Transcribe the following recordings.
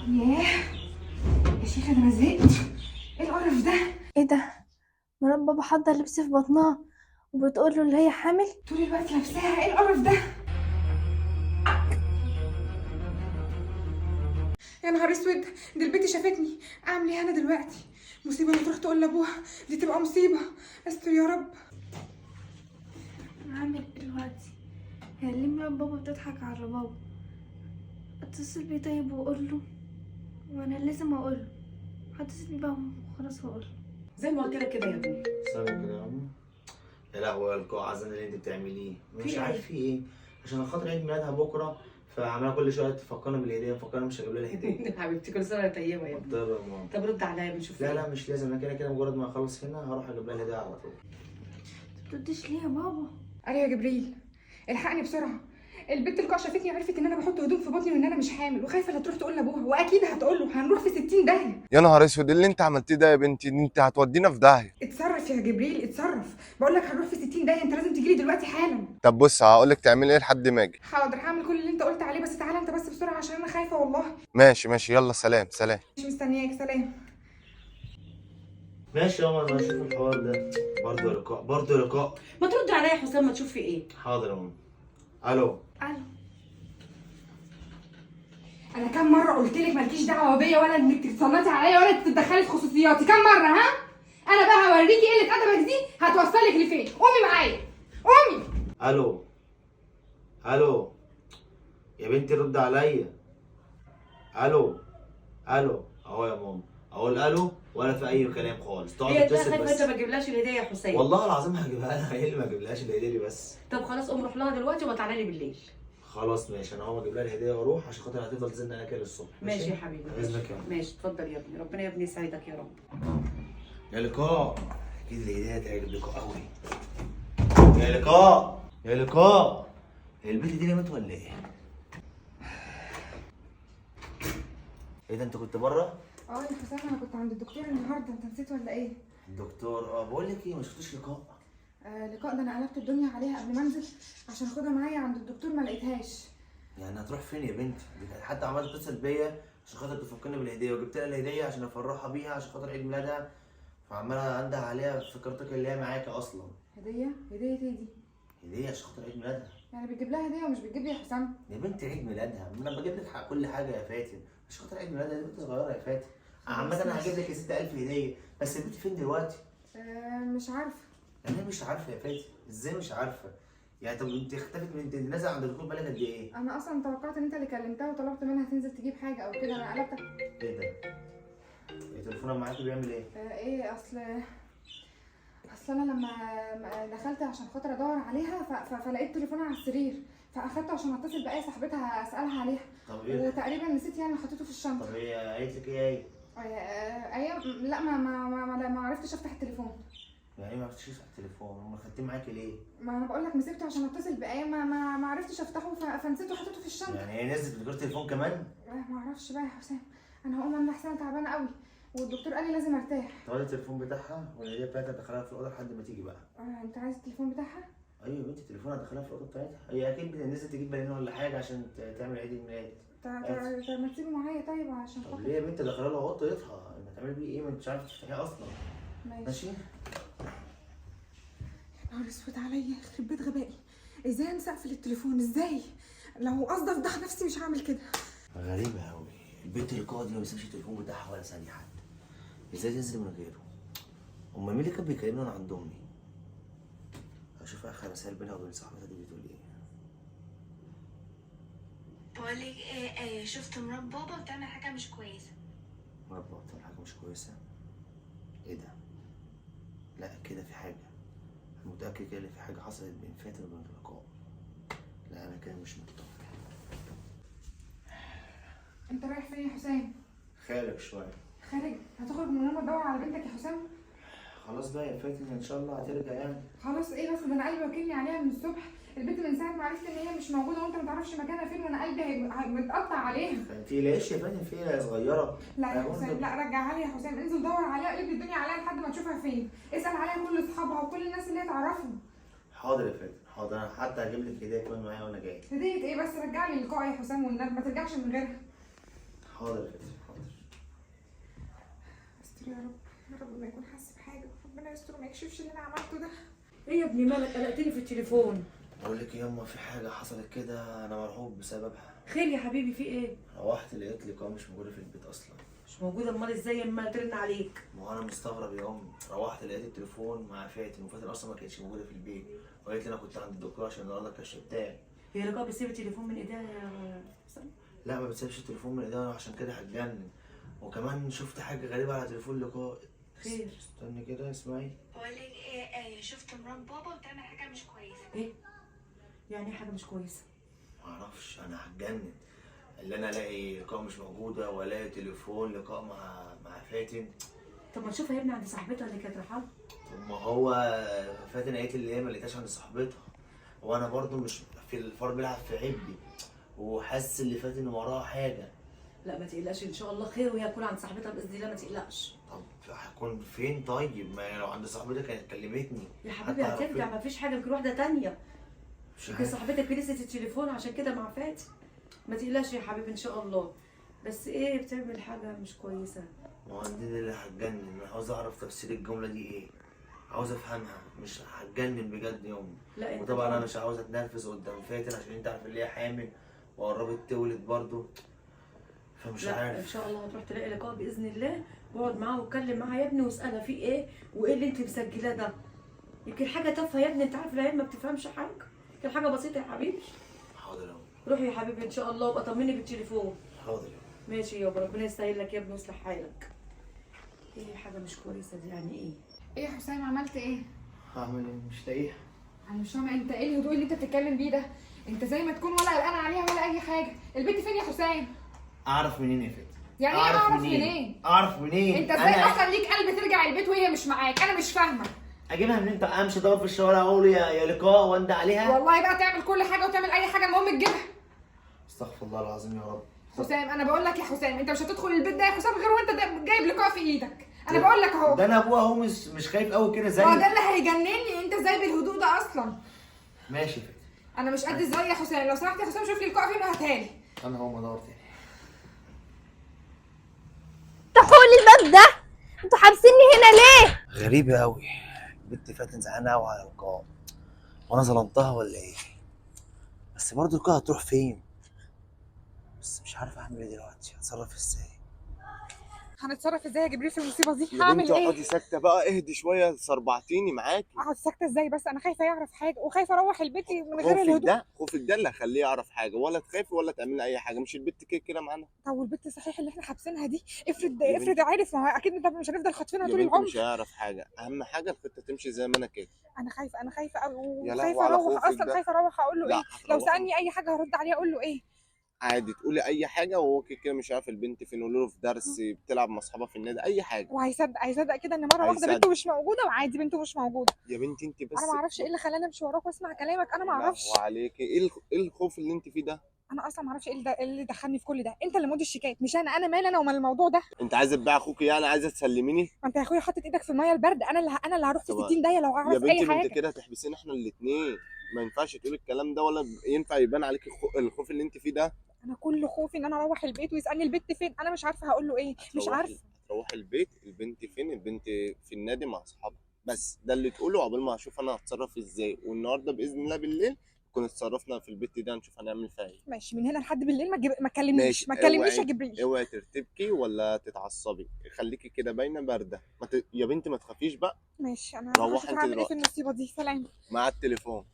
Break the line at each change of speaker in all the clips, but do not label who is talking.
ياه يا شيخة، انا زهقت. ايه القرف ده؟
ايه ده؟ مرات بابا حضر لبس في بطنها وبتقول له اللي هي حامل.
طول الوقت لابساها، ايه القرف ده؟ يا نهار اسود، دي البت شافتني. اعمل ايه انا دلوقتي؟ مصيبه اللي تروح تقول لابوها، دي تبقى مصيبه. استر يا رب.
هعمل ايه دلوقتي؟ هي ليه مرات بابا بتضحك على بابا؟ اتصل بيه طيب واقول له، وانا لازم اقول له. هتصل بقى وخلاص واقول له.
زي ما قلت لك كده يا ابني.
استنى كده يا عم. يا لهوي يا القاع عزيزي اللي انت بتعمليه مش
في
عارف
ايه؟
في ايه. عشان خاطر عيد ميلادها بكره، فعماله كل شويه تفكرنا بالهديه، مفكرنا مش هجيب لها الهديه.
حبيبتي كل سنه وانت طيبه يا ابني.
طيب يا ماما.
طب رد عليا بنشوف
لا
ايه.
لا مش لازم، انا كده كده مجرد ما اخلص هنا هروح اجيب لها الهديه على طول.
متردش ليه يا بابا؟
قال يا جبريل الحقني بسرعه. البت القاع شافتني وعرفت ان انا بحط هدوم في بطني وان انا مش حامل، وخايفه لا تروح تقول لابوها، واكيد هتقول له. هنروح في 60 داهيه.
يا نهار اسود، اللي انت عملتيه ده يا بنتي انت هتودينا في داهيه.
اتصرف يا جبريل اتصرف، بقول لك هنروح في 60 داهيه. انت لازم تجيلي دلوقتي حالا.
طب بص هقول لك تعملي ايه لحد ما اجي.
حاضر، هعمل كل اللي انت قلت عليه، بس تعالى انت بس بسرعه عشان انا خايفه والله.
ماشي ماشي، يلا سلام سلام.
مش مستنياك، سلام.
ماشي يا ماما، انا اشوف الحوار ده. برضه يا لقاء برضه يا لقاء.
ما ترد عليا يا حسام، ما تشوف في ايه.
حاضر يا ماما. الو.
الو.
انا كم مره قلت لك مالكيش دعوه بيا، ولا انك تتصنتي عليا، ولا تتدخلي في خصوصياتي؟ كم مره؟ ها؟ انا بقى هوريكي قله ادبك دي هتوصلك لفين. قومي معايا، قومي.
الو. الو يا بنتي رد عليا. الو. الو اهو يا ماما، اقول الو ولا في اي كلام خالص، تقعد
هي
تتصل
خايفه
بس.
انت ما تجيبلهاش الهديه يا حسام.
والله العظيم هجيبها لها، هي اللي ما اجيبلهاش الهديه دي بس.
طب خلاص قوم روح لها دلوقتي وتعالى لي بالليل.
خلاص ماشي، انا هقوم اجيب لها الهديه واروح عشان خاطر هتفضل تزن عليا كده للصبح.
ماشي يا حبيبي.
باذنك يا عم.
ماشي اتفضل يا ابني، ربنا يا ابني يسعدك يا رب.
يا لقاء اكيد الهديه هتعجب لقاء قوي. يا لقاء يا لقاء، هي البنت دي نامت ولا ايه؟ ايه ده انت كنت بره؟
اه يا حسام، انا كنت عند الدكتور النهارده، انت نسيت ولا ايه؟
الدكتور بقول لك ايه، ما شفتوش لقاء؟
لقاء ده انا قلبت الدنيا عليها قبل ما انزل عشان اخدها معايا عند الدكتور، ما لقيتهاش.
يعني هتروح فين يا بنتي؟ دي كانت حتى عماله تتصل بيا عشان خاطر تفكرني بالهديه، وجبت لها الهديه عشان افرحها بيها عشان خاطر عيد ميلادها، فعماله انده عليها افتكرتك اللي هي معاكي اصلا.
هديه؟ هديه ايه دي؟
هديه عشان خاطر عيد ميلادها.
يعني بتجيب لها هديه ومش بتجيب لي يا حسام؟
يا بنتي عيد ميلادها، ما انا بجيب لك كل حاجه يا فاتن عشان خاطر عيد ميلادها، دي بنت صغيره يا فاتن. عامة انا هجيب لك يا ست 1000 هديه، بس البنت فين دلوقتي؟
مش عارفه.
انا مش عارفه يا فاتن، ازاي مش عارفه؟ يعني طب انت اختفت من انت نازله عند الدكتور بقالك قد ايه؟
انا اصلا توقعت ان انت اللي كلمتها وطلبت منها تنزل تجيب حاجه او كده، انا قلبت.
ايه ده؟ إيه تليفونها معاكي بيعمل ايه؟
ايه اصل انا لما دخلت عشان خاطر ادور عليها فلقيت تليفونها على السرير، فاخدته عشان اتصل باي صاحبتها اسالها عليها.
طب ايه؟
وتقريبا نسيت يعني وحطيته في الشنطه.
طب هي قالت لك ايه؟
ايه لا، ما عرفتش افتح التليفون.
يعني ايه ما عرفتيش تفتحي التليفون؟ امال خدتيه معاكي ليه؟
ما انا بقول لك مسكته عشان اتصل بايه، ما عرفتش افتحه فنسيته وحطيته في الشنطه.
يعني هي نزلت من غير تليفون كمان؟
ما اعرفش بقى يا حسام، انا هقوم انا احسن تعبانه قوي، والدكتور قال لي لازم ارتاح.
طب التليفون بتاعها والهديه بتاعتها دخلها في الاوضه لحد ما تيجي بقى.
انت عايز التليفون بتاعها؟
ايوه يا بنتي تليفونها دخلها في الاوضه بتاعتها، هي اكيد نزلت تجيب بالونه ولا حاجه عشان تعمل عيد الميلاد.
طب ما تسيبه معايا طيب عشان
طب
خاطر.
ليه يا بنتي دخلها لها اوضتها؟ هتعملي بيه ايه؟ ما انتش عارفه تفتحيها اصلا. ماشي.
نهار اسود عليا، يخرب بيت غبائي. ازاي انسى اقفل التليفون؟ ازاي؟ لو قصدي افضح نفسي مش هعمل كده.
غريبه قوي البنت اللقاء دي، ما بيسيبش التليفون بتاعها ولا ثانيه حتى. ازاي تنزل من غيره؟ امال مين اللي كان بيكلمني وانا عند امي؟ اشوف اخر رسائل بينها وبين صاحبتها دي بتقول ايه.
بقولك ايه، شفت مرات بابا بتعمل حاجه مش كويسه.
مرات بابا بتعمل حاجه مش كويسه؟ ايه ده؟ لا كده في حاجه، انا متاكد كده ان في حاجه حصلت بين فاتن وبين لقاء. لا انا كده مش متفق.
انت رايح فين يا حسام؟
خارج شويه.
خارج؟ هتخرج من هنا تدور على بنتك يا حسام؟
خلاص بقى يا فاتن ان شاء الله هترجع يعني.
خلاص ايه بس؟ ده انا قلبي واكلني عليها من الصبح. البنت من ساعه ما عرفت ان هي مش موجوده وانت ما تعرفش مكانها فين، وانا قلبي متقطع عليها.
انت ليش يا فاتن فيها يا صغيره؟
لا يا حسام، لا رجعها لي يا حسام، انزل دور عليها، قلب الدنيا عليها لحد ما تشوفها فين، اسال عليها كل اصحابها وكل الناس اللي هي تعرفهم.
حاضر يا فاتن حاضر، انا حتى هجيب لك هديه كمان معايا وانا جاي.
هديه ايه بس؟ رجع لي اللقاء يا حسام والنبي، ما ترجعش من غيرها.
حاضر يا فاتن.
يا رب يا رب ما يكون حاسس بحاجه، ربنا يستر ما يكشفش اللي انا عملته ده.
ايه يا ابني مالك قلقتني في التليفون؟
بقول لك ياما في حاجه حصلت كده انا مرعوب بسببها.
خير يا حبيبي في ايه؟
روحت لقيت لقاء مش موجوده في البيت اصلا.
مش موجوده؟ امال ازاي اما ترن عليك؟
ما هو انا مستغرب يا امي، روحت لقيت التليفون مع فاتن، وفاتن اصلا ما كانتش موجوده في البيت، وقالت لي انا كنت عند الدكتور عشان النهارده الكشف بتاعي.
هي لقاء بتسيب التليفون من ايديها يا حسام؟
لا ما بتسيبش التليفون من ايديها، عشان كده هتجنن. وكمان شفت حاجه غريبه على تليفون لقاء.
خير؟
استني كده اسمعي.
بقول لك ايه، شفت مرات بابا بتعمل حاجه مش كويسه.
ايه؟ يعني حاجه مش كويسه؟
معرفش، انا هتجنن اللي انا الاقي لقاء مش موجوده والاقي تليفون لقاء مع فاتن.
طب ما نشوفها يا ابني عند صاحبتها اللي كانت رايحه لها.
طب ما هو فاتن قالت لي اللي هي ما لقيتهاش عند صاحبتها، وانا برضو مش في الفار بيلعب في عبي، وحاسس اللي فاتن وراها حاجه.
لا ما تقلقش ان شاء الله خير، وهي تكون عند صاحبتها باذن الله، ما تقلقش.
طب هكون فين طيب؟ ما لو عند صاحبتها كانت كلمتني.
يا حبيبي
حتى أعرف
هترجع،
فين.
ما فيش حاجه، يمكن واحده تانية.
مش
يمكن
عارف.
صاحبتك نسيت التليفون عشان كده مع فاتن. ما تقلقش يا حبيبي ان شاء الله. بس ايه بتعمل حاجه مش كويسه؟
ما هو دي اللي هتجنن، انا عاوز اعرف تفسير الجمله دي ايه، عاوز افهمها، مش هتجنن بجد يا امي.
لا انت
وطبعا انا
فاهم.
مش عاوز اتنرفز قدام فاتن عشان انت عارف اللي هي حامل وقربت تولد برضو، فمش
لا
عارف.
ان شاء الله هتروح تلاقي لقاء باذن الله، واقعد معاها واتكلم معاها يا ابني واسالها في ايه وايه اللي انت مسجلاه ده. يمكن حاجه تافهه يا ابني، انت عارف العيال ما بتفهمش حاجه، يمكن حاجه بسيطه يا حبيبي.
حاضر يا امي.
روحي يا حبيبي ان شاء الله وابقى طمني بالتليفون.
حاضر يا امي.
ماشي يابا، ربنا يسهل لك يا ابني ويصلح حالك. ايه حاجه مش كويسه دي يعني ايه؟
ايه يا حسام عملت ايه؟
هعمل ايه؟ مش لاقيها.
انا مش فاهمه انت ايه الهدوء اللي انت بتتكلم بيه ده؟ انت زي ما تكون ولا قلقان عليها ولا اي حاجه. البنت فين يا حسام؟
اعرف منين يا فاتن؟
يعني ايه اعرف منين؟
اعرف منين؟
انت ازاي اصلا ليك قلب ترجع البيت وهي مش معاك؟ انا مش فاهمه.
اجيبها منين؟ طب امشي ادور في الشوارع اقول يا لقاء واندى عليها؟
والله بقى تعمل كل حاجه وتعمل اي حاجه المهم تجيبها.
استغفر الله العظيم يا رب.
حسام انا بقول لك يا حسام، انت مش هتدخل البيت ده يا حسام غير وانت جايب لقاء في ايدك. انا بقول لك اهو.
ده انا ابوها اهو، مش خايف قوي كده زي.
هو ده اللي هيجنني، انت ازاي بالهدوء ده اصلا؟
ماشي فاتن.
انا مش قد ازاي يا حسام، لو سمحت يا حسام شوف لي لقاء فين وهاتها لي.
انا هقوم ادور تاني.
افتحوا لي الباب ده، انتوا حابسيني هنا ليه؟
غريبة أوي، البنت فاتن زعلانة أوي على لقاء، وأنا ظلمتها ولا إيه؟ بس برضه لقاء هتروح فين؟ بس مش عارف أعمل إيه دلوقتي، هتصرف إزاي؟
هنتصرف ازاي يا جبريل في المصيبه دي؟
يا
هعمل
بنتي
ايه؟
اقعدي ساكته بقى، اهدي شويه، صربعتيني معاكي.
اقعد ساكته ازاي بس؟ انا خايفه يعرف حاجه وخايفه اروح البيت من غير الهدوء.
خوفك ده اللي هيخليه يعرف حاجه، ولا تخافي ولا تعملي اي حاجه، مش البت كده كده معانا.
طب والبت صحيح اللي احنا حابسينها دي، افرض
يا
افرض عرف، ما هو اكيد مش هنفضل خاطفينها
يا
طول
بنتي
العمر.
مش هيعرف حاجه، اهم حاجه الخطه تمشي زي ما انا كده.
انا خايفه قوي
يا لهوي
وخايفه
على
اروح
خوفك
اصلا،
ده.
خايفه اروح اقول له
لا،
ايه؟ لو
هتروحي.
سالني اي حاجه هرد عليه اقول له ايه؟
عادي تقولي اي حاجه، وهو كده كده مش عارف البنت فين، قولي له في درس بتلعب مع اصحابها في النادي، اي حاجه.
هيصدق كده ان مره واحده
هيصدق.
بنته مش موجوده، وعادي بنته مش موجوده.
يا بنتي انت بس
انا ما اعرفش ايه اللي خلاني امشي وراك واسمع كلامك، انا ما
يا
اعرفش.
لهوي عليكي، ايه الخوف اللي انت فيه ده؟
انا اصلا ما اعرفش ايه اللي دخلني في كل ده. انت اللي مودي الشيكات مش انا مالي انا ومال الموضوع ده.
انت عايزه تبيع اخوك يعني، عايزه تسلميني؟
ما انت يا اخويا حاطط ايدك في الميه البارده، انا اللي هروح في
طب
60 داهيه لو
يا
اعرف
بنتي
اي
ما انت
حاجه.
كده هتحبسينا احنا الاثنين، ما ينفعش تقولي الكلام ده، ولا ينفع يبان عليك الخوف اللي انت فيه ده.
انا كل خوفي ان انا اروح البيت ويسالني البت فين، انا مش عارفه هقول له ايه، مش عارفه.
هتروحي البيت، البنت فين؟ البنت في النادي مع اصحابها، بس ده اللي تقوله قبل ما اشوف انا هتصرف ازاي. والنهارده باذن الله بالليل نكون اتصرفنا في البيت ده، نشوف هنعمل فيها ايه.
ماشي، من هنا لحد بالليل ما تكلمنيش،
ماشي،
ما تكلمنيش يا
اوعي
جبريل.
اوعي ترتبكي ولا تتعصبي، خليكي كده باينه بارده، يا بنتي ما تخافيش بقى.
ماشي انا
روحي
هشوف
انت
هعمل ايه
دلوقتي.
في المصيبه دي. سلام.
مع التليفون.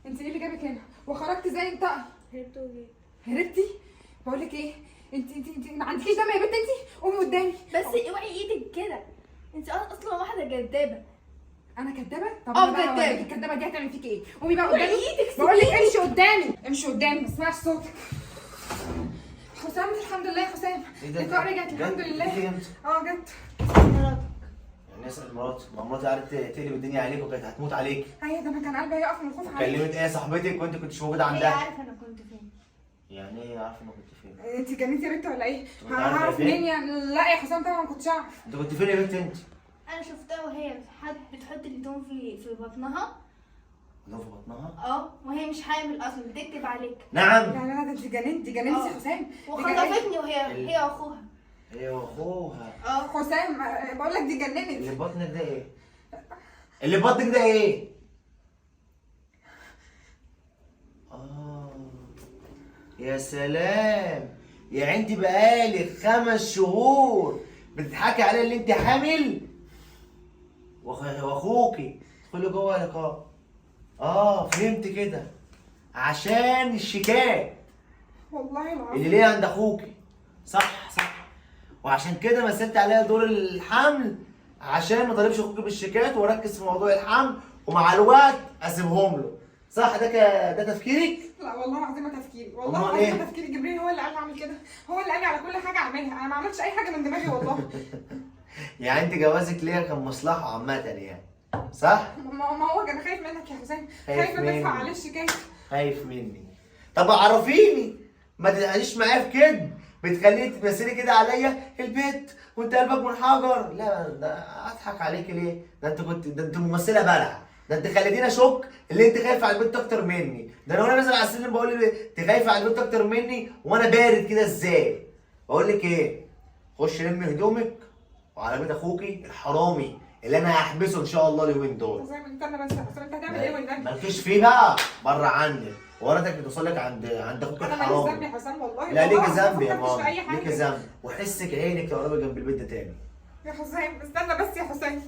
انت ايه اللي جابك هنا وخرجت زي انت؟
هربت وجيت.
هربتي؟ بقول لك ايه، انت ما عندكيش دم يا بنت، انت قومي قدامي.
بس اوعي ايدك كده، انت اصلا واحده كدابه.
انا كدابه؟ طب
اه
انا بقى
كدابة.
هوريك الكدابه دي هتعمل فيك ايه. قومي بقى
اوعي
قدامي.
ايدك،
بقول لك امشي قدامي، امشي قدامي، ما اسمعش صوتك. حسام الحمد لله يا حسام،
إيه ده؟
لقاء رجعت الحمد
جت؟
لله.
جت امتى؟
اه جت.
يعني اسال مراتي، ما مراتي قعدت تقلب الدنيا عليك وكانت هتموت عليك.
ايوه ده انا كان قلبي هيقف من الخوف عليك.
كلمت ايه صاحبتك وانت كنتش موجوده
هي
عندها؟
عارفه انا كنت فين.
يعني ايه عارفه انك كنت فين؟
انت جننتي يا بنت ولا ايه؟
طب انت عارفة
هعرف
فين؟
منين يعني؟ لا يا حسام طبعا ما كنتش اعرف.
انت كنت فين يا بنت انت؟
انا شفتها وهي بتحط الهدوم في بطنها،
اللي هو في بطنها؟
وهي مش حامل اصلا، بتكتب عليك.
نعم.
لا لا لا، ده انت جننت يا حسام. دي جننت.
وخطفتني هي واخوها.
هي واخوها.
حسام، بقول لك دي جننت.
اللي في بطنك ده ايه؟ اللي في بطنك ده ايه؟ يا سلام، يعني انت بقالك 5 شهور بتضحكي عليا اللي انت حامل واخوكي تدخلي جوه لقاء. فهمت كده، عشان الشيكات
والله العظيم
اللي ليا عند اخوكي. صح صح، وعشان كده مثلت عليها دور الحمل عشان ما اضربش اخوكي بالشيكات واركز في موضوع الحمل، ومع الوقت اسيبهم له. صح؟ ده تفكيرك؟
لا والله العظيم ما تفكيري، والله
أمال
العظيم
إيه؟
ما تفكيري. جبريل هو اللي قال لي اعمل كده، هو اللي قال لي على كل حاجه اعملها، انا ما عملتش اي حاجه من دماغي والله.
يعني انت جوازك ليا كان مصلحه عامه يعني، صح؟
ما هو كان خايف منك يا حسام،
خايف
خايف
مني.
تدفع عليه الشيكات.
خايف مني؟ طب عرفيني، ما تتقاليش معايا في كده، بتخليني تمثلي كده عليا البيت وانت قلبك من حجر. لا ده اضحك عليكي ليه؟ ده انت ممثله بلع، ده انت خليتيني اشك اللي انت خايفه على البنت اكتر مني. ده انا وانا نازل على السلم بقول لي انت خايفه على البنت اكتر مني وانا بارد كده ازاي؟ بقول لك ايه، خش لمي هدومك وعلى بيت اخوكي الحرامي اللي انا هحبسه ان شاء الله اليومين دول.
حسام استنى بس يا حسام، انت هتعمل ايه والنبي؟
مالكيش فيه بقى، بره عني، وراتك بتوصلك عند اخوك
انا ماليش ذنب
الحرامي.
يا حسام والله.
لا ليكي
والله
ذنب يا
ما فكرتش في أي
ماما،
حاجة.
ليكي ذنب، وحسك عينك يا قريبه جنب البيت ده تاني.
يا حسام استنى بس يا حسام.